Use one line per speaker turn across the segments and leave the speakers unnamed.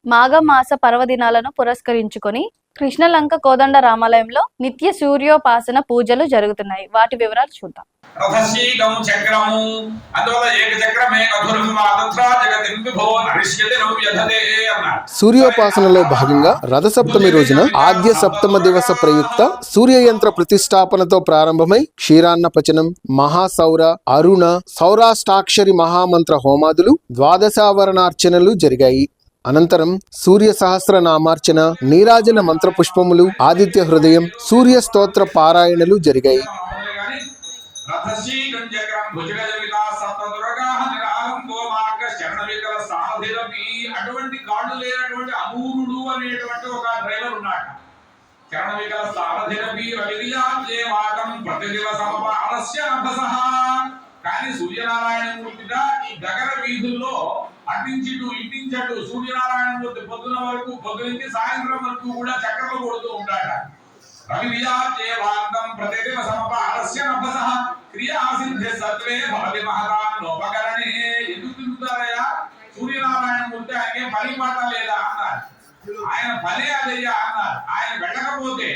మాఘమాస పర్వదినాలను పురస్కరించుకొని కృష్ణలంక కోదండ రామాలయంలో నిత్య సూర్యోపాసన పూజలు జరుగుతున్నాయి. వాటి వివరాలు చూద్దాం.
సూర్యోపాసనలో భాగంగా రథసప్తమి రోజున ఆద్య సప్తమ దివస ప్రయుక్త సూర్యయంత్ర ప్రతిష్టాపనతో ప్రారంభమై క్షీరాన్న పచనం, మహాసౌర, అరుణ, సౌరాష్టాక్షరి మహామంత్ర హోమాదులు, ద్వాదశావరణార్చనలు జరిగాయి. అనంతరం సూర్య సహస్రనామార్చన, నీరాజన మంత్రపుష్పములు, ఆదిత్య హృదయం, సూర్య స్తోత్ర పారాయణలు జరిగాయి.
కానీ సూర్యనారాయణమూర్తిగా ఈ నగర వీధుల్లో అట్టించిటు ఇట్టించటు సూర్యనారాయణమూర్తి పొద్దున వరకు, పొద్దునుంచి సాయంత్రం వరకు కూడా చక్రలు కొడుతూ ఉంటాడ. రవి విజయాత్యేవాంతం ప్రతిదిన సమపారస్య నభసః క్రియాసిద్ధి సత్వే భవతి మహతాన్నోపకరణే. ఎందుకు తిరుగుతారయ్యా సూర్యనారాయణమూర్తి? ఆయనకే పని పాట లేదా అన్నారు. ఆయన పనే అదయ్యా అన్నారు. ఆయన వెళ్ళకపోతే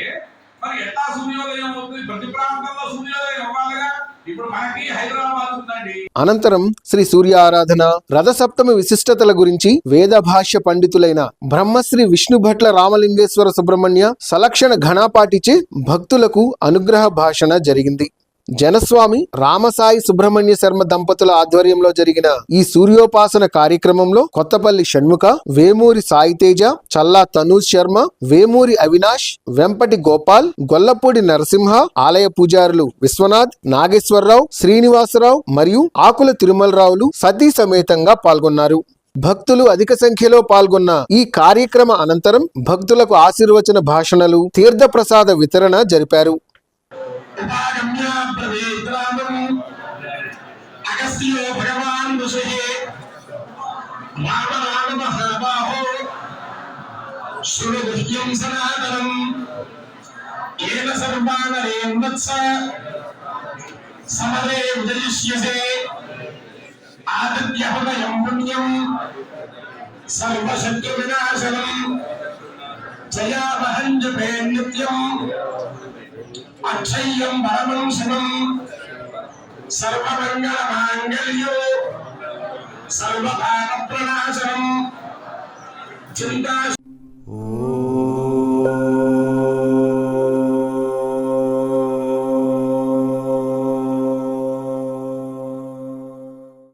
మరి ఎట్లా సూర్యోదయం అవుతుంది? ప్రతి ప్రాంతంలో సూర్యోదయం అవ్వాలిగా. ఇప్పుడు మనకి హైదరాబాద్ ఉందండి.
అనంతరం శ్రీ సూర్య ఆరాధన, రథసప్తమి విశిష్టతల గురించి వేద భాష్య పండితులైన బ్రహ్మశ్రీ విష్ణుభట్ల రామలింగేశ్వర సుబ్రహ్మణ్య సలక్షణ ఘనాపాటిచే భక్తులకు అనుగ్రహ భాషణ జరిగింది. జనస్వామి రామసాయి సుబ్రహ్మణ్య శర్మ దంపతుల ఆధ్వర్యంలో జరిగిన ఈ సూర్యోపాసన కార్యక్రమంలో కొత్తపల్లి షణ్ముఖ, వేమూరి సాయితేజ, చల్లా తనూజ్ శర్మ, వేమూరి అవినాష్, వెంపటి గోపాల్, గొల్లపూడి నరసింహ, ఆలయ పూజారులు విశ్వనాథ్, నాగేశ్వరరావు, శ్రీనివాసరావు మరియు ఆకుల తిరుమలరావులు సతీ సమేతంగా పాల్గొన్నారు. భక్తులు అధిక సంఖ్యలో పాల్గొన్న ఈ కార్యక్రమ అనంతరం భక్తులకు ఆశీర్వచన భాషణలు, తీర్థప్రసాద వితరణ జరిపారు.
అగస్త్యో భగవాన్ ఋషిః రామ మహాబాహో శృణుగుహ్యం సనాతనం ఏన సర్వాణరేన్ వత్స సమరే ఉదయిష్యసే ఆదిత్యహృదయం పుణ్యం సర్వశత్రు వినాశనం జయావహం జపే నిత్యం అక్షయ్యం పరమం శివం సర్వమంగళ మాంగళ్యో సర్వపాప ప్రణాశనం చింతా